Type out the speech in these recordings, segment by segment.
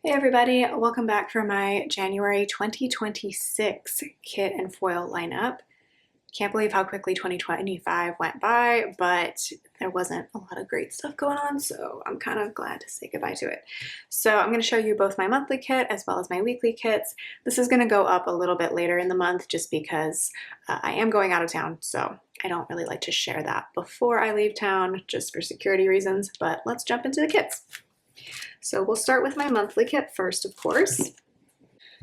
Hey everybody, welcome back for my January 2026 kit and foil lineup. Can't believe how quickly 2025 went by, but there wasn't a lot of great stuff going on, so I'm kind of glad to say goodbye to it. So I'm going to show you both my monthly kit as well as my weekly kits. This is going to go up a little bit later in the month just because I am going out of town, so I don't really like to share that before I leave town just for security reasons, but let's jump into the kits. So we'll start with my monthly kit first, of course.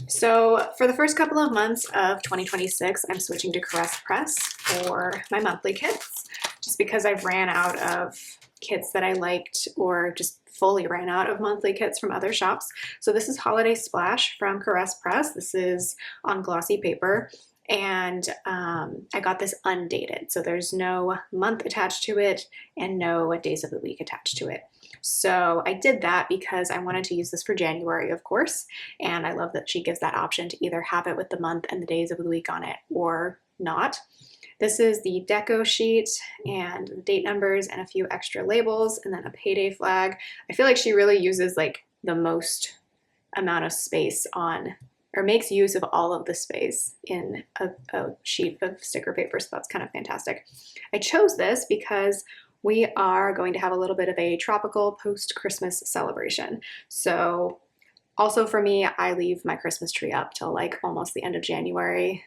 So for the first couple of months of 2026, I'm switching to Caress Press for my monthly kits, just because I've ran out of kits that I liked or just fully ran out of monthly kits from other shops. So this is Holiday Splash from Caress Press. This is on glossy paper. And I got this undated, so there's no month attached to it and no days of the week attached to it. So I did that because I wanted to use this for January, of course, and I love that she gives that option to either have it with the month and the days of the week on it or not. This is the deco sheet and the date numbers and a few extra labels and then a payday flag. I feel like she really uses like the most amount of space on, or makes use of all of the space in a sheet of sticker paper, so that's kind of fantastic. I chose this because we are going to have a little bit of a tropical post-Christmas celebration. So also for me, I leave my Christmas tree up till like almost the end of January.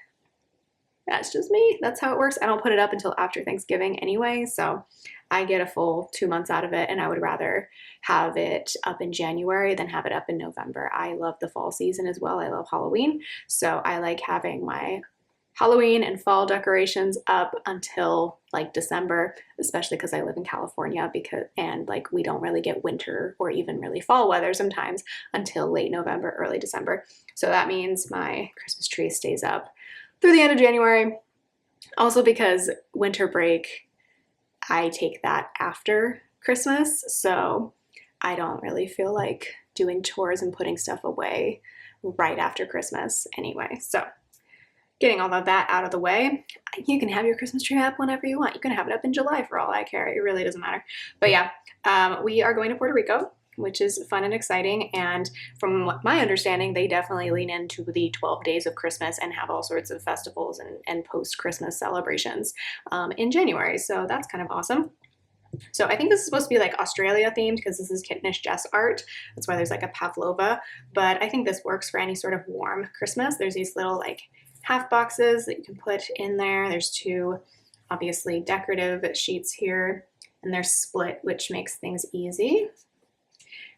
That's just me. That's how it works. I don't put it up until after Thanksgiving anyway, so I get a full 2 months out of it, and I would rather have it up in January than have it up in November. I love the fall season as well. I love Halloween, so I like having my Halloween and fall decorations up until like December, especially because I live in California and like we don't really get winter or even really fall weather sometimes until late November, early December. So that means my Christmas tree stays up through the end of January. Also because winter break, I take that after Christmas, so I don't really feel like doing chores and putting stuff away right after Christmas anyway. So getting all of that out of the way, you can have your Christmas tree up whenever you want. You can have it up in July for all I care. It really doesn't matter. But yeah, we are going to Puerto Rico, which is fun and exciting. And from my understanding, they definitely lean into the 12 days of Christmas and have all sorts of festivals and post-Christmas celebrations in January. So that's kind of awesome. So I think this is supposed to be like Australia themed because this is Kittenish Jess art. That's why there's like a pavlova. But I think this works for any sort of warm Christmas. There's these little like half boxes that you can put in there. There's two obviously decorative sheets here, and they're split, which makes things easy.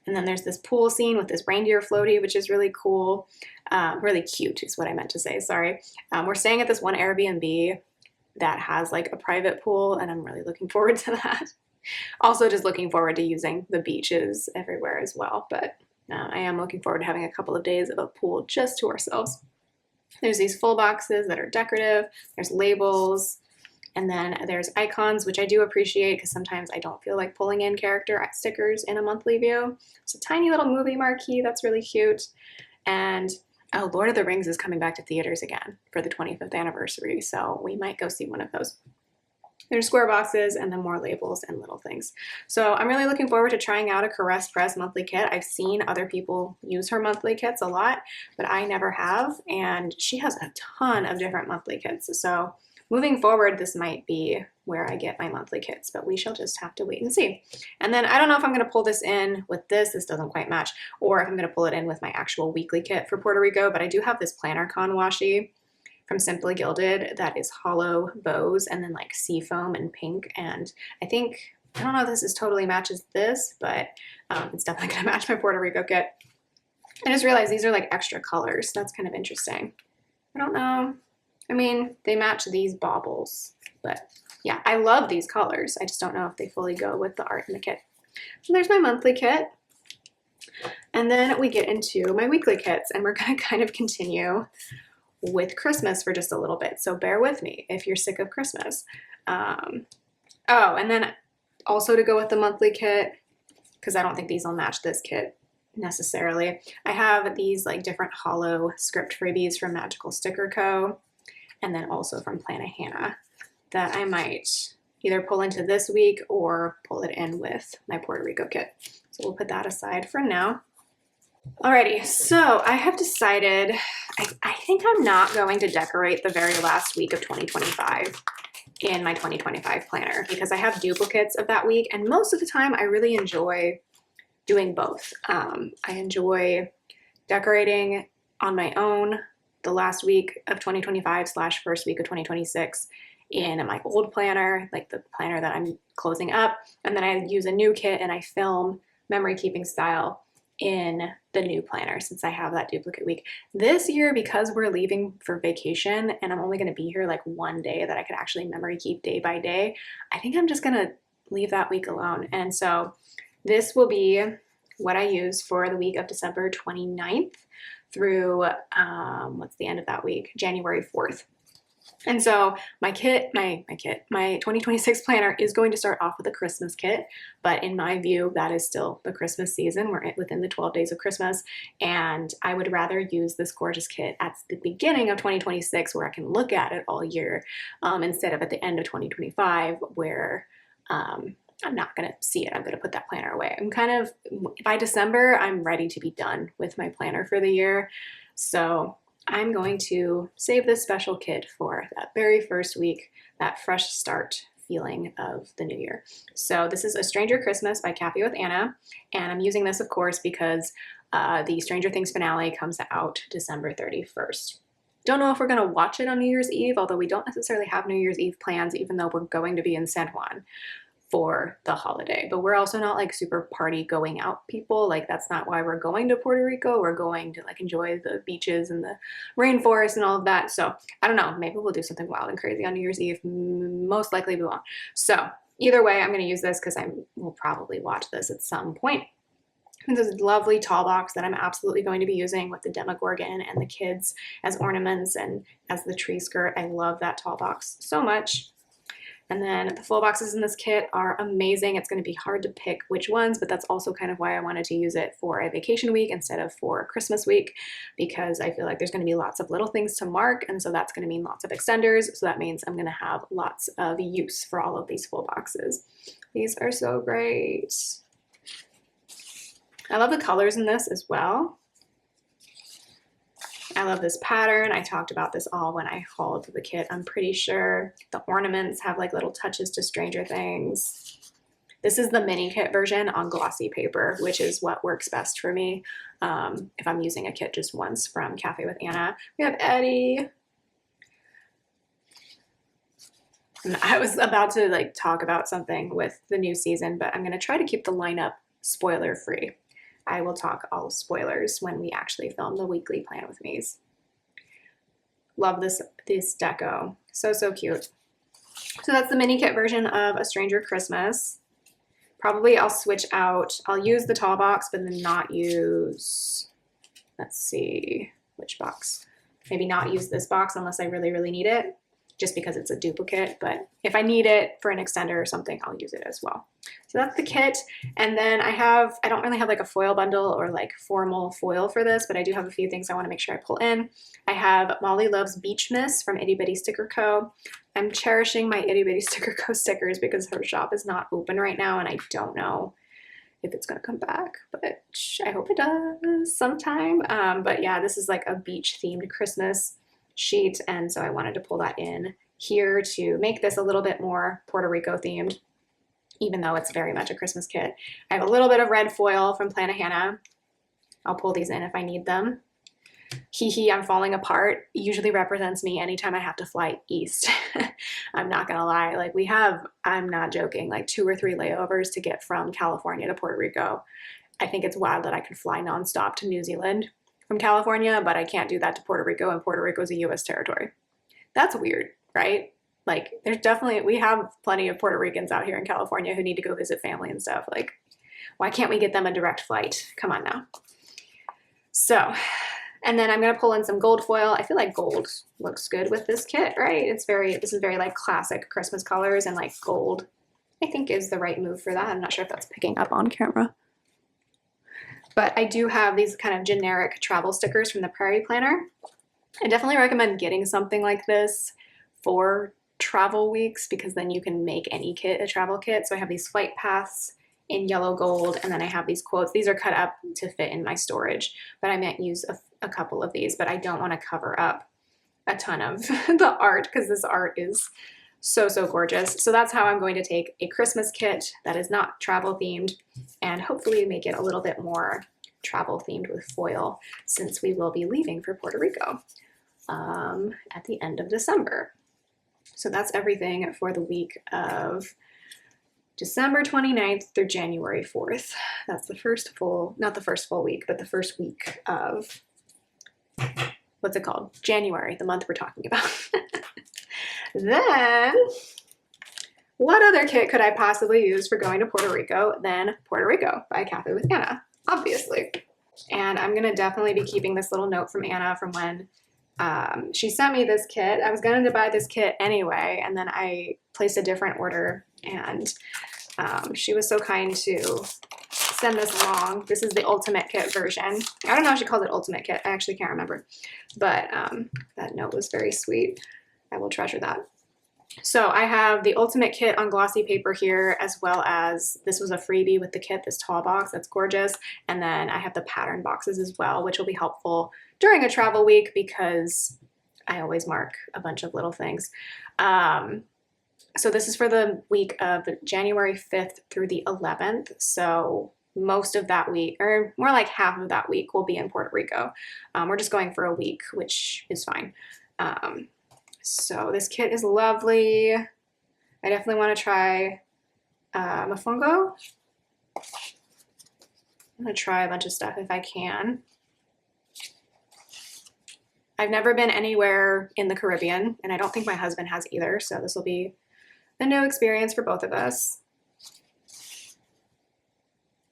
And then there's this pool scene with this reindeer floaty, which is really cool. Really cute is what I meant to say, sorry. We're staying at this one Airbnb that has like a private pool, and I'm really looking forward to that. Also just looking forward to using the beaches everywhere as well, but I am looking forward to having a couple of days of a pool just to ourselves. There's these full boxes that are decorative, there's labels, and then there's icons, which I do appreciate because sometimes I don't feel like pulling in character stickers in a monthly view. It's a tiny little movie marquee that's really cute. And oh, Lord of the Rings is coming back to theaters again for the 25th anniversary, so we might go see one of those. There's square boxes and then more labels and little things. So I'm really looking forward to trying out a Caress Press monthly kit. I've seen other people use her monthly kits a lot, but I never have, and she has a ton of different monthly kits. So moving forward, this might be where I get my monthly kits, but we shall just have to wait and see. And then I don't know if I'm going to pull this in with this doesn't quite match, or if I'm going to pull it in with my actual weekly kit for Puerto Rico, but I do have this Planner Con washi from Simply Gilded that is hollow bows and then like sea foam and pink, and I don't know if this totally matches this, but it's definitely going to match my Puerto Rico kit. I just realized these are like extra colors. That's kind of interesting. I don't know. I mean, they match these baubles, but yeah, I love these colors. I just don't know if they fully go with the art in the kit. So there's my monthly kit. And then we get into my weekly kits, and we're going to kind of continue with Christmas for just a little bit. So bear with me if you're sick of Christmas. Oh, and then also to go with the monthly kit, because I don't think these will match this kit necessarily, I have these like different hollow script freebies from Magical Sticker Co. and then also from Plannahannah that I might either pull into this week or pull it in with my Puerto Rico kit. So we'll put that aside for now. Alrighty, so I have decided, I think I'm not going to decorate the very last week of 2025 in my 2025 planner because I have duplicates of that week, and most of the time I really enjoy doing both. I enjoy decorating on my own the last week of 2025 slash first week of 2026 in my old planner, like the planner that I'm closing up, and then I use a new kit and I film memory keeping style in the new planner since I have that duplicate week. This year, because we're leaving for vacation and I'm only going to be here like one day that I could actually memory keep day by day, I think I'm just going to leave that week alone. And so this will be what I use for the week of December 29th through, what's the end of that week? January 4th. And so my 2026 planner is going to start off with a Christmas kit, but in my view, that is still the Christmas season. We're within the 12 days of Christmas, and I would rather use this gorgeous kit at the beginning of 2026 where I can look at it all year, instead of at the end of 2025 where I'm not going to see it. I'm going to put that planner away. I'm kind of, by December, I'm ready to be done with my planner for the year. So I'm going to save this special kit for that very first week, that fresh start feeling of the new year. So this is A Stranger Christmas by Cafe with Anna, and I'm using this, of course, because the Stranger Things finale comes out December 31st. Don't know if we're going to watch it on New Year's Eve, although we don't necessarily have New Year's Eve plans, even though we're going to be in San Juan for the holiday. But we're also not like super party going out people. Like that's not why we're going to Puerto Rico. We're going to like enjoy the beaches and the rainforest and all of that. So I don't know, maybe we'll do something wild and crazy on New Year's Eve. Most likely we won't. So either way, I'm going to use this because I will probably watch this at some point. And this lovely tall box that I'm absolutely going to be using with the Demogorgon and the kids as ornaments and as the tree skirt. I love that tall box so much. And then the full boxes in this kit are amazing. It's going to be hard to pick which ones, but that's also kind of why I wanted to use it for a vacation week instead of for Christmas week, because I feel like there's going to be lots of little things to mark, and so that's going to mean lots of extenders. So that means I'm going to have lots of use for all of these full boxes. These are so great. I love the colors in this as well. I love this pattern. I talked about this all when I hauled the kit, I'm pretty sure. The ornaments have like little touches to Stranger Things. This is the mini kit version on glossy paper, which is what works best for me if I'm using a kit just once from Cafe with Anna. We have Eddie. And I was about to like talk about something with the new season, but I'm going to try to keep the lineup spoiler free. I will talk all spoilers when we actually film the weekly Plan with Me's. Love this deco. So, so cute. So that's the mini kit version of A Stranger Christmas. Probably I'll switch out, I'll use the tall box, but then not use, let's see, which box? Maybe not use this box unless I really, really need it, just because it's a duplicate, but if I need it for an extender or something, I'll use it as well. So that's the kit. And then I don't really have like a foil bundle or like formal foil for this, but I do have a few things I want to make sure I pull in. I have Molly Loves Beach Miss from Itty Bitty Sticker Co. I'm cherishing my Itty Bitty Sticker Co. stickers because her shop is not open right now and I don't know if it's going to come back, but I hope it does sometime. But yeah, this is like a beach themed Christmas sheet, and so I wanted to pull that in here to make this a little bit more Puerto Rico themed, even though it's very much a Christmas kit. I have a little bit of red foil from Plannahannah. I'll pull these in if I need them. Hee hee, I'm falling apart usually represents me anytime I have to fly east. I'm not gonna lie, like I'm not joking, like 2 or 3 layovers to get from California to Puerto Rico. I think it's wild that I can fly nonstop to New Zealand from California, but I can't do that to Puerto Rico, and Puerto Rico is a US territory. That's weird, right? Like we have plenty of Puerto Ricans out here in California who need to go visit family and stuff. Like, why can't we get them a direct flight? Come on now. So, and then I'm gonna pull in some gold foil. I feel like gold looks good with this kit, right? This is very like classic Christmas colors, and like gold, I think is the right move for that. I'm not sure if that's picking up on camera. But I do have these kind of generic travel stickers from the Prairie Planner. I definitely recommend getting something like this for travel weeks because then you can make any kit a travel kit. So I have these flight paths in yellow gold, and then I have these quotes. These are cut up to fit in my storage, but I might use a couple of these, but I don't want to cover up a ton of the art because this art is so gorgeous. So that's how I'm going to take a Christmas kit that is not travel themed and hopefully make it a little bit more travel themed with foil, since we will be leaving for Puerto Rico at the end of December. So that's everything for the week of December 29th through January 4th. That's the first full, not the first full week, but the first week of, what's it called? January, the month we're talking about. Then, what other kit could I possibly use for going to Puerto Rico than Puerto Rico by Cafe with Anna, obviously. And I'm gonna definitely be keeping this little note from Anna from when she sent me this kit. I was going to buy this kit anyway, and then I placed a different order, and she was so kind to send this along. This is the Ultimate Kit version. I don't know if she called it Ultimate Kit. I actually can't remember, but that note was very sweet. I will treasure that. So I have the Ultimate Kit on glossy paper here, as well as this was a freebie with the kit, this tall box that's gorgeous. And then I have the pattern boxes as well, which will be helpful during a travel week because I always mark a bunch of little things. So this is for the week of January 5th through the 11th. So most of that week, or more like half of that week, will be in Puerto Rico. We're just going for a week, which is fine. So this kit is lovely. I definitely want to try Mofongo. I'm going to try a bunch of stuff if I can. I've never been anywhere in the Caribbean, and I don't think my husband has either, so this will be a new experience for both of us.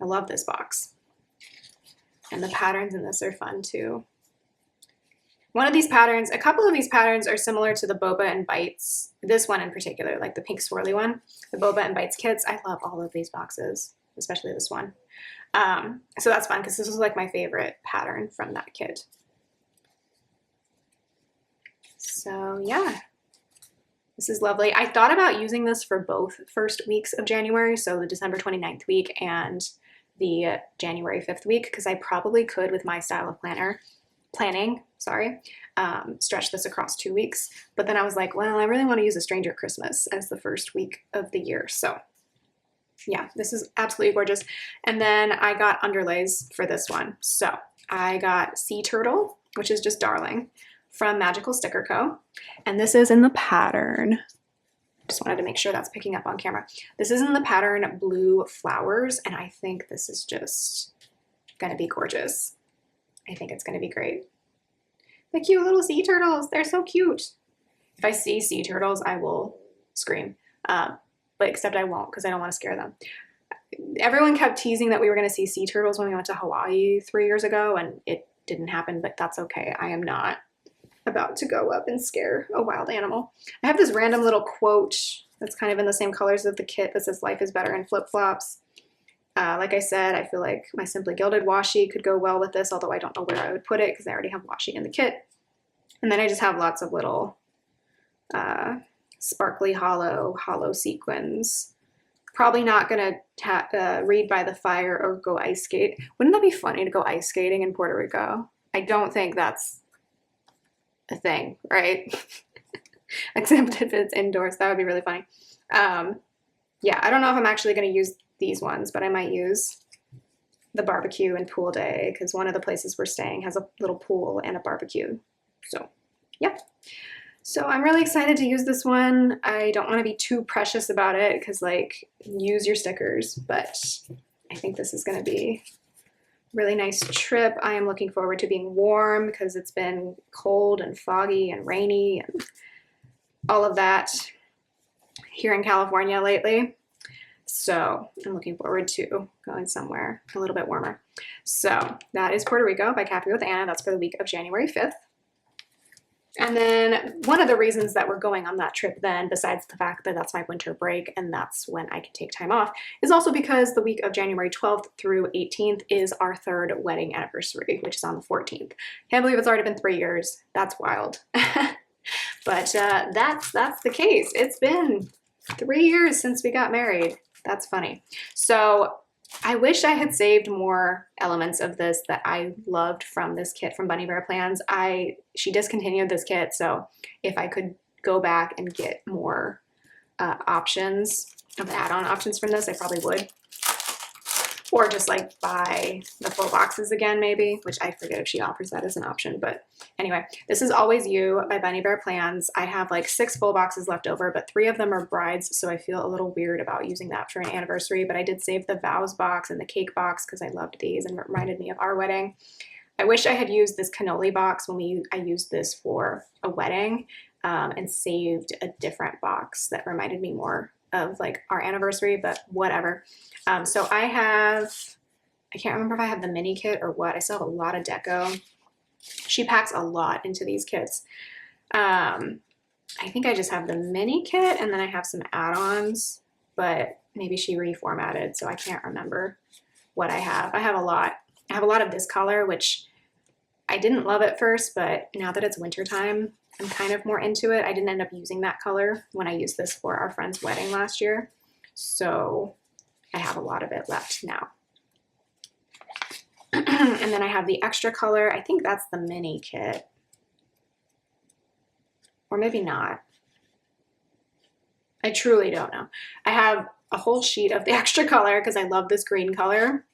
I love this box. And the patterns in this are fun too. One of these patterns, a couple of these patterns are similar to the Boba and Bites. This one in particular, like the pink swirly one, the Boba and Bites kits. I love all of these boxes, especially this one. So that's fun because this was like my favorite pattern from that kit. So yeah, this is lovely. I thought about using this for both first weeks of January, so the December 29th week and the January 5th week, because I probably could with my style of planning, stretch this across 2 weeks. But then I was like, well, I really want to use A Stranger Christmas as the first week of the year. So yeah, this is absolutely gorgeous. And then I got underlays for this one. So I got Sea Turtle, which is just darling, from Magical Sticker Co. And this is in the pattern, just wanted to make sure that's picking up on camera. This is in the pattern Blue Flowers, and I think this is just gonna be gorgeous. I think it's gonna be great. The cute little sea turtles, they're so cute. If I see sea turtles, I will scream, but except I won't because I don't want to scare them. Everyone kept teasing that we were gonna see sea turtles when we went to Hawaii 3 years ago, and it didn't happen, but that's okay. I am not about to go up and scare a wild animal. I have this random little quote that's kind of in the same colors of the kit that says life is better in flip-flops. Like I said, I feel like my Simply Gilded washi could go well with this, although I don't know where I would put it because I already have washi in the kit. And then I just have lots of little sparkly hollow sequins. Probably not gonna read by the fire or go ice skate. Wouldn't that be funny to go ice skating in Puerto Rico? I don't think that's a thing, right? Except if it's indoors, that would be really funny. Yeah, I don't know if I'm actually going to use these ones, but I might use the barbecue and pool day because one of the places we're staying has a little pool and a barbecue. So yeah, so I'm really excited to use this one. I don't want to be too precious about it because like use your stickers, but I think this is going to be really nice trip. I am looking forward to being warm because it's been cold and foggy and rainy and all of that here in California lately. So I'm looking forward to going somewhere a little bit warmer. So that is Puerto Rico by Cafe with Anna. That's for the week of January 5th. And then one of the reasons that we're going on that trip then, besides the fact that that's my winter break and that's when I can take time off, is also because the week of January 12th through 18th is our 3rd wedding anniversary, which is on the 14th. Can't believe it's already been 3 years. That's wild. But that's the case. It's been 3 years since we got married. That's funny. So I wish I had saved more elements of this that I loved from this kit from Bunny Bear Plans. She discontinued this kit, so if I could go back and get more options of add-on options from this, I probably would. Or just like buy the full boxes again, maybe, which I forget if she offers that as an option. But anyway, this is Always You by Bunny Bear Plans. I have like 6 full boxes left over, but 3 of them are brides, so I feel a little weird about using that for an anniversary. But I did save the vows box and the cake box because I loved these and it reminded me of our wedding. I wish I had used this cannoli box when I used this for a wedding and saved a different box that reminded me more of like our anniversary, but whatever. So I can't remember if I have the mini kit or what. I still have a lot of deco. She packs a lot into these kits. I think I just have the mini kit and then I have some add-ons, but maybe she reformatted, so I can't remember what I have. I have a lot. I have a lot of this color, which I didn't love at first, but now that it's wintertime, I'm kind of more into it. I didn't end up using that color when I used this for our friend's wedding last year, so I have a lot of it left now. And then I have the extra color. I think that's the mini kit, or maybe not. I truly don't know. I have a whole sheet of the extra color because I love this green color.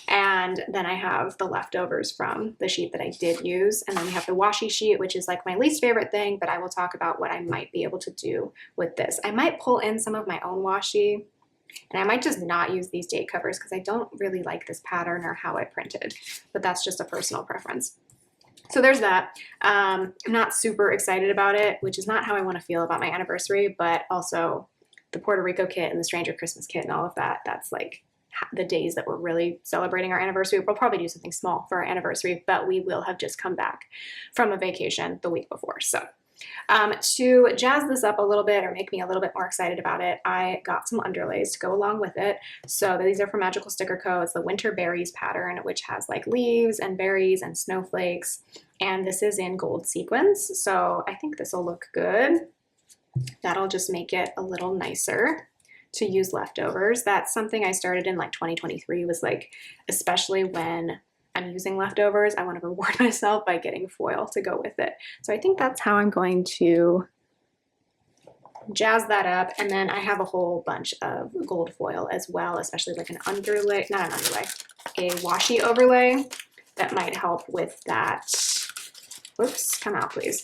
And then I have the leftovers from the sheet that I did use. And then we have the washi sheet, which is like my least favorite thing, but I will talk about what I might be able to do with this. I might pull in some of my own washi, and I might just not use these date covers because I don't really like this pattern or how it printed, but that's just a personal preference. So there's that. I'm not super excited about it, which is not how I want to feel about my anniversary, but also the Puerto Rico kit and the Stranger Christmas kit and all of that, that's like the days that we're really celebrating our anniversary. We'll probably do something small for our anniversary, but we will have just come back from a vacation the week before. So to jazz this up a little bit or make me a little bit more excited about it, I got some underlays to go along with it. So these are from Magical Sticker Co. It's the Winter Berries pattern, which has like leaves and berries and snowflakes. And this is in gold sequins. So I think this will look good. That'll just make it a little nicer to use leftovers. That's something I started in like 2023, was like, especially when I'm using leftovers, I want to reward myself by getting foil to go with it. So I think that's how I'm going to jazz that up. And then I have a whole bunch of gold foil as well, especially like an underlay, not an underlay, a washi overlay that might help with that. Whoops, come out please.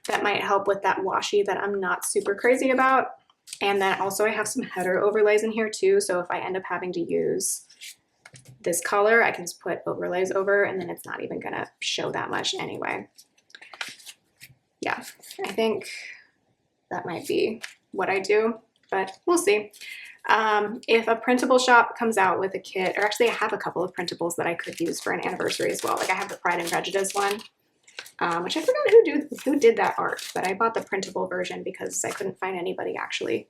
That might help with that washi that I'm not super crazy about. And then also I have some header overlays in here too. So if I end up having to use this color, I can just put overlays over and then it's not even gonna show that much anyway. Yeah, I think that might be what I do, but we'll see. If a printable shop comes out with a kit, or actually I have a couple of printables that I could use for an anniversary as well. Like I have the Pride and Prejudice one. Which I forgot who did that art, but I bought the printable version because I couldn't find anybody actually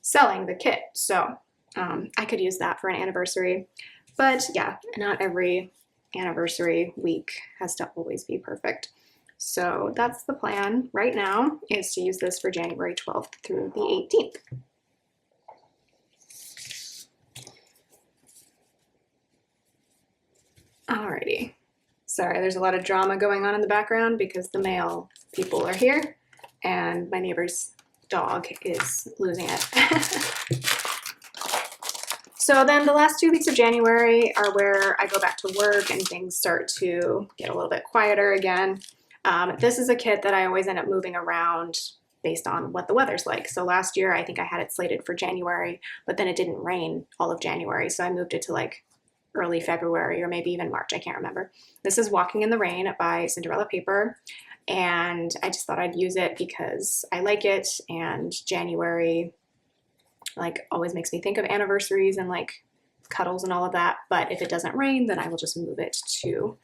selling the kit. So I could use that for an anniversary. But yeah, not every anniversary week has to always be perfect. So that's the plan right now, is to use this for January 12th through the 18th. Alrighty. Sorry, there's a lot of drama going on in the background because the mail people are here and my neighbor's dog is losing it. So then the last 2 weeks of January are where I go back to work and things start to get a little bit quieter again. This is a kit that I always end up moving around based on what the weather's like. So last year I think I had it slated for January, but then it didn't rain all of January, so I moved it to like early February or maybe even March, I can't remember. This is Walking in the Rain by Cinderella Paper, and I just thought I'd use it because I like it, and January like always makes me think of anniversaries and like cuddles and all of that, but if it doesn't rain, then I will just move it to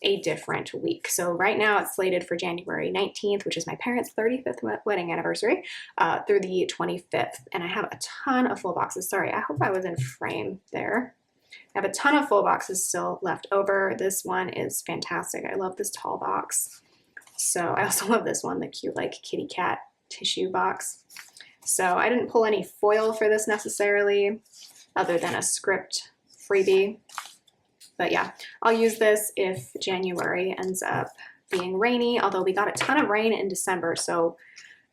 a different week. So right now it's slated for January 19th, which is my parents' 35th wedding anniversary, through the 25th, and I have a ton of full boxes. Sorry, I hope I was in frame there. I have a ton of full boxes still left over. This one is fantastic. I love this tall box. So I also love this one, the cute like kitty cat tissue box. So I didn't pull any foil for this necessarily, other than a script freebie. But yeah, I'll use this if January ends up being rainy, although we got a ton of rain in December, so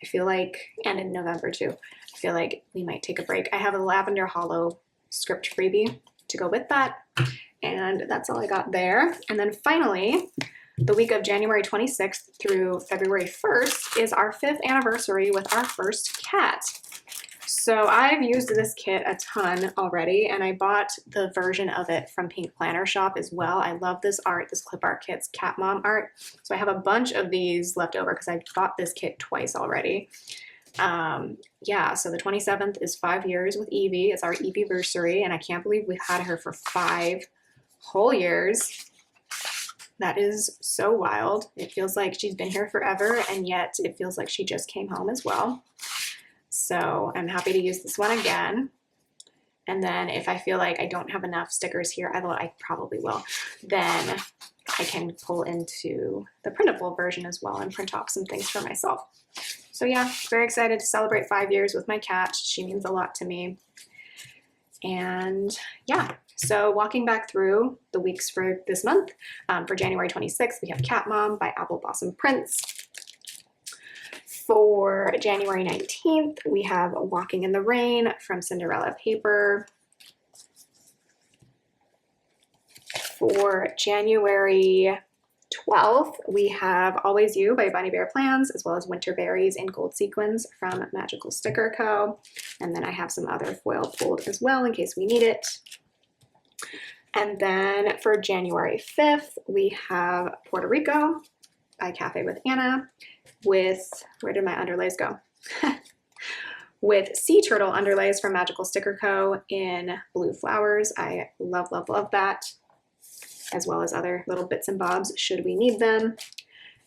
I feel like, and in November too, I feel like we might take a break. I have a Lavender Hollow script freebie to go with that, and that's all I got there. And then finally, the week of January 26th through February 1st is our 5th anniversary with our first cat. So I've used this kit a ton already, and I bought the version of it from Pink Planner Shop as well. I love this art, this clip art kit's Cat Mom art. So I have a bunch of these left over because I bought this kit twice already. Yeah, so the 27th is 5 years with Evie. It's our Evie-versary, and I can't believe we've had her for 5 whole years. That is so wild. It feels like she's been here forever, and yet it feels like she just came home as well. So I'm happy to use this one again. And then if I feel like I don't have enough stickers here, I probably will, then I can pull into the printable version as well and print off some things for myself. So yeah, very excited to celebrate 5 years with my cat. She means a lot to me. And yeah, so walking back through the weeks for this month, for January 26th, we have Cat Mom by Apple Blossom Prints. For January 19th, we have Walking in the Rain from Cinderella Paper. For January 12th, we have Always You by Bunny Bear Plans, as well as Winter Berries in Gold Sequins from Magical Sticker Co. And then I have some other foil pulled as well in case we need it. And then for January 5th, we have Puerto Rico by Cafe with Anna with, where did my underlays go? With Sea Turtle underlays from Magical Sticker Co. in Blue Flowers. I love, love, love that, as well as other little bits and bobs should we need them.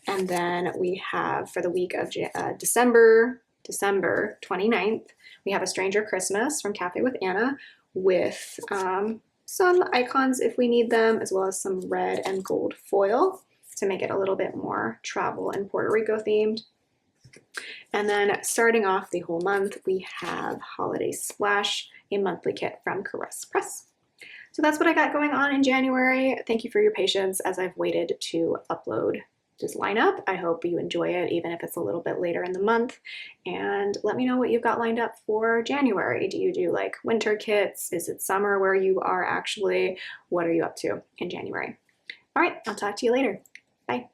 And then we have for the week of December 29th, we have A Stranger Christmas from Cafe with Anna with some icons if we need them, as well as some red and gold foil to make it a little bit more travel and Puerto Rico themed. And then starting off the whole month, we have Holiday Splash, a monthly kit from Caress Press. So that's what I got going on in January. Thank you for your patience as I've waited to upload this lineup. I hope you enjoy it, even if it's a little bit later in the month. And let me know what you've got lined up for January. Do you do like winter kits? Is it summer where you are actually? What are you up to in January? All right, I'll talk to you later. Bye.